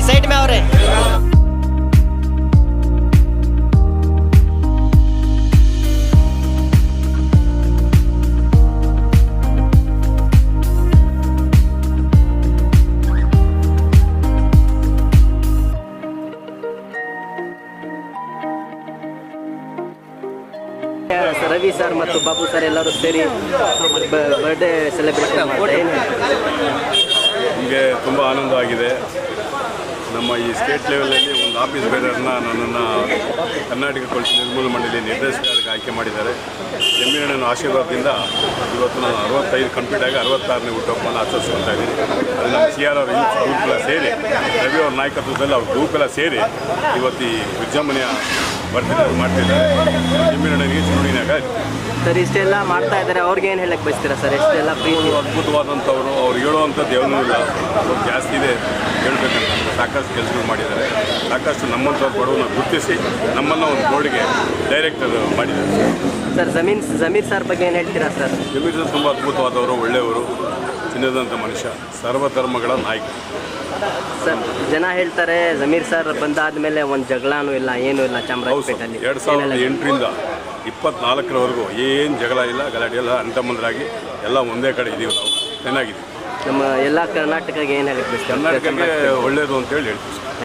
Side में और Ravi sir ಮತ್ತು ಬಾಬು ಸರ್ ಎಲ್ಲರೂ ಸೇರಿ ಬರ್ಡೇ ಸೆಲೆಬ್ರೇಷನ್ ಮಾಡ್ತಾರೆ. ನಮಗೆ ತುಂಬ ಆನಂದವಾಗಿದೆ. ನಮ್ಮ ಈ ಸ್ಟೇಟ್ ಲೆವೆಲಲ್ಲಿ ಒಂದು ಆಫೀಸ್ ಬೇರರ್ನ ನನ್ನನ್ನು ಕರ್ನಾಟಕ ಕೊಳಚೆ ನಿರ್ಮೂಲ ಮಂಡಳಿ ನಿರ್ದೇಶಕರಾಗಿ ಆಯ್ಕೆ ಮಾಡಿದ್ದಾರೆ. ಎಮ್ಮಿರಣ್ಣನ ಆಶೀರ್ವಾದದಿಂದ ಇವತ್ತು ನಾನು 65 ಕಂಪ್ಲೀಟ್ ಆಗಿ 66ನೇ ಹುಟ್ಟುಹಬ್ಬವನ್ನು ಆಚರಿಸ್ಕೊಳ್ತಾ ಇದ್ದೀನಿ. ಅದು ನಮ್ಮ CRR ಗ್ರೂಪ್ ಎಲ್ಲ ಸೇರಿ, ರವಿ ಅವ್ರ ನಾಯಕತ್ವದಲ್ಲಿ ಅವ್ರ ಗ್ರೂಪ್ ಎಲ್ಲ ಸೇರಿ ಇವತ್ತು ಈ ವಿಜೃಂಭಣೆಯ ಮಾಡ್ತಿದ್ದಾರೆ. ಎಮ್ಮಿರಣ್ಣನಿಗೆ ಚುನಾವಣೆಯಾಗ ಸರ್ ಇಷ್ಟೆಲ್ಲ ಮಾಡ್ತಾ ಇದ್ದಾರೆ, ಅವ್ರಿಗೆ ಏನು ಹೇಳಕ್ಕೆ ಬಯಸ್ತೀರಾ ಸರ್? ಇಷ್ಟೆಲ್ಲ ಪ್ರೀತಿ ಅದ್ಭುತವಾದಂಥವ್ರು, ಅವ್ರು ಹೇಳುವಂಥದ್ದು ಏನೂ ಇಲ್ಲ, ಅವ್ರು ಜಾಸ್ತಿ ಇದೆ ಹೇಳ್ಬೇಕಂತ. ಸಾಕಷ್ಟು ಕೆಲಸಗಳು ಮಾಡಿದ್ದಾರೆ, ಸಾಕಷ್ಟು ನಮ್ಮಂಥವ್ರು ಬಡವನ್ನ ಗುರುತಿಸಿ ನಮ್ಮನ್ನು ಒಂದು ಬೋರ್ಡ್ಗೆ ಡೈರೆಕ್ಟರ್ ಮಾಡಿದ್ದಾರೆ. ಸರ್ ಜಮೀರ್ ಸರ್ ಬಗ್ಗೆ ಏನು ಹೇಳ್ತೀರಾ ಸರ್? ಜಮೀರ್ ಸರ್ ತುಂಬ ಅದ್ಭುತವಾದವರು, ಒಳ್ಳೆಯವರು, ಚಿನ್ನದಂಥ ಮನುಷ್ಯ, ಸರ್ವಧರ್ಮಗಳ ನಾಯಕ. ಸರ್ ಜನ ಹೇಳ್ತಾರೆ ಜಮೀರ್ ಸರ್ ಬಂದಾದ್ಮೇಲೆ ಒಂದು ಜಗಳನೂ ಇಲ್ಲ, ಏನೂ ಇಲ್ಲ ಚಾಮರಾಜಪೇಟೆಯಲ್ಲಿ. 2008ರಿಂದ 24ರವರೆಗೂ ಏನು ಜಗಳ ಇಲ್ಲ, ಗಲಾಟೆ ಎಲ್ಲ ಅಣ್ಣತಮ್ಮಂದರಾಗಿ ಎಲ್ಲ ಒಂದೇ ಕಡೆ ಇದ್ದೀವಿ. ನಾವು ಚೆನ್ನಾಗಿದ್ದೀವಿ. ನಮ್ಮ ಎಲ್ಲ ಕರ್ನಾಟಕಕ್ಕೆ ಏನು ಹೇಳಕ್ಕೆ ಬಯಸ್ತೀವಿ? ಕರ್ನಾಟಕಕ್ಕೆ ಒಳ್ಳೆಯದು ಅಂತೇಳಿ ಹೇಳ್ತೀವಿ.